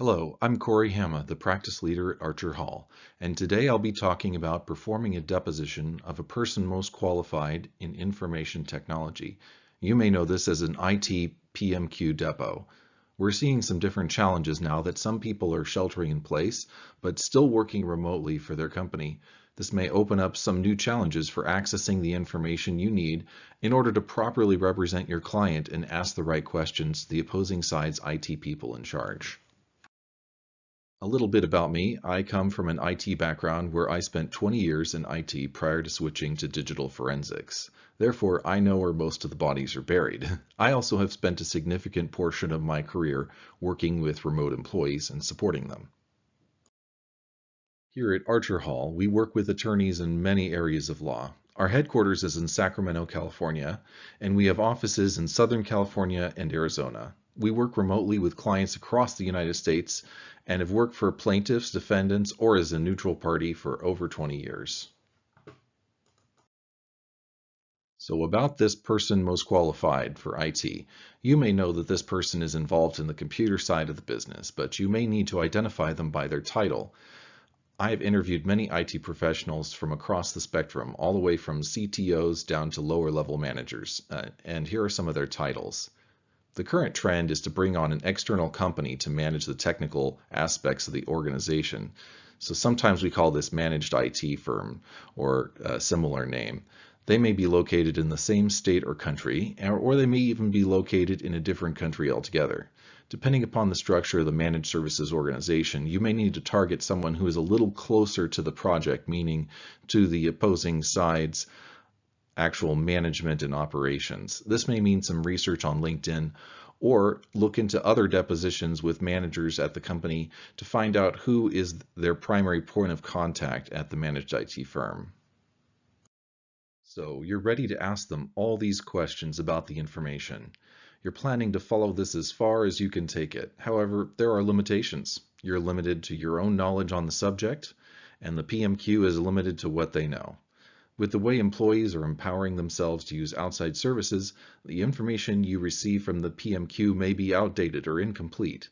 Hello, I'm Corey Hamma, the practice leader at ArcherHall, and today I'll be talking about performing a deposition of a person most qualified in information technology. You may know this as an IT PMQ depo. We're seeing some different challenges now that some people are sheltering in place, but still working remotely for their company. This may open up some new challenges for accessing the information you need in order to properly represent your client and ask the right questions to the opposing side's IT people in charge. A little bit about me. I come from an IT background where I spent 20 years in IT prior to switching to digital forensics. Therefore, I know where most of the bodies are buried. I also have spent a significant portion of my career working with remote employees and supporting them. Here at ArcherHall, we work with attorneys in many areas of law. Our headquarters is in Sacramento, California, and we have offices in Southern California and Arizona. We work remotely with clients across the United States and have worked for plaintiffs, defendants, or as a neutral party for over 20 years. So about this person most qualified for IT, you may know that this person is involved in the computer side of the business, but you may need to identify them by their title. I have interviewed many IT professionals from across the spectrum, all the way from CTOs down to lower level managers, and here are some of their titles. The current trend is to bring on an external company to manage the technical aspects of the organization. So sometimes we call this managed IT firm or a similar name. They may be located in the same state or country, or they may even be located in a different country altogether. Depending upon the structure of the managed services organization, you may need to target someone who is a little closer to the project, meaning to the opposing side's actual management and operations. This may mean some research on LinkedIn or look into other depositions with managers at the company to find out who is their primary point of contact at the managed IT firm. So you're ready to ask them all these questions about the information. You're planning to follow this as far as you can take it. However, there are limitations. You're limited to your own knowledge on the subject, and the PMQ is limited to what they know. With the way employees are empowering themselves to use outside services, the information you receive from the PMQ may be outdated or incomplete.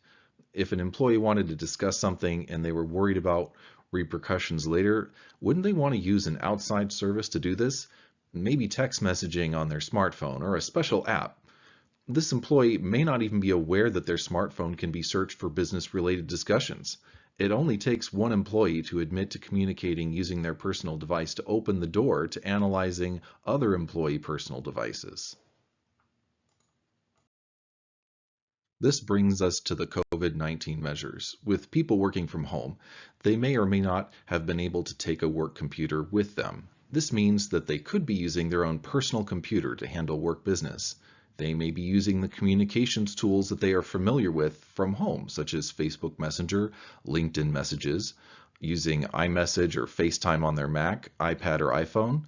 If an employee wanted to discuss something and they were worried about repercussions later, wouldn't they want to use an outside service to do this? Maybe text messaging on their smartphone or a special app. This employee may not even be aware that their smartphone can be searched for business-related discussions. It only takes one employee to admit to communicating using their personal device to open the door to analyzing other employee personal devices. This brings us to the COVID-19 measures. With people working from home, they may or may not have been able to take a work computer with them. This means that they could be using their own personal computer to handle work business. They may be using the communications tools that they are familiar with from home, such as Facebook Messenger, LinkedIn Messages, using iMessage or FaceTime on their Mac, iPad, or iPhone,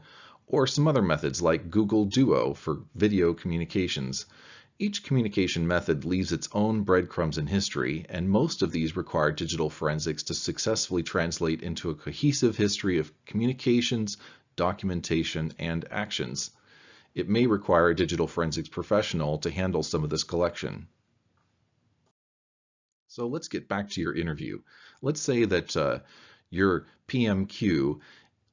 or some other methods like Google Duo for video communications. Each communication method leaves its own breadcrumbs in history, and most of these require digital forensics to successfully translate into a cohesive history of communications, documentation, and actions. It may require a digital forensics professional to handle some of this collection. So let's get back to your interview. Let's say that your PMQ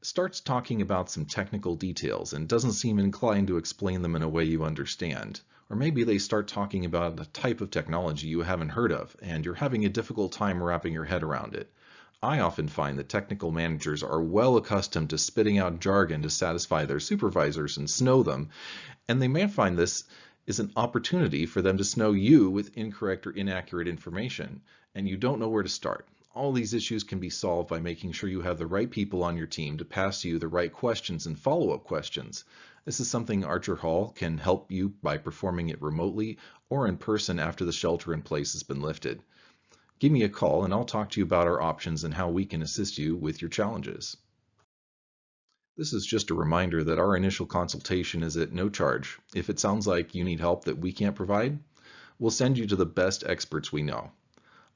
starts talking about some technical details and doesn't seem inclined to explain them in a way you understand. Or maybe they start talking about a type of technology you haven't heard of and you're having a difficult time wrapping your head around it. I often find that technical managers are well accustomed to spitting out jargon to satisfy their supervisors and snow them, and they may find this is an opportunity for them to snow you with incorrect or inaccurate information, and you don't know where to start. All these issues can be solved by making sure you have the right people on your team to pass you the right questions and follow-up questions. This is something ArcherHall can help you by performing it remotely or in person after the shelter in place has been lifted. Give me a call and I'll talk to you about our options and how we can assist you with your challenges. This is just a reminder that our initial consultation is at no charge. If it sounds like you need help that we can't provide, we'll send you to the best experts we know.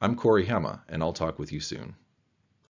I'm Corey Hamma, and I'll talk with you soon.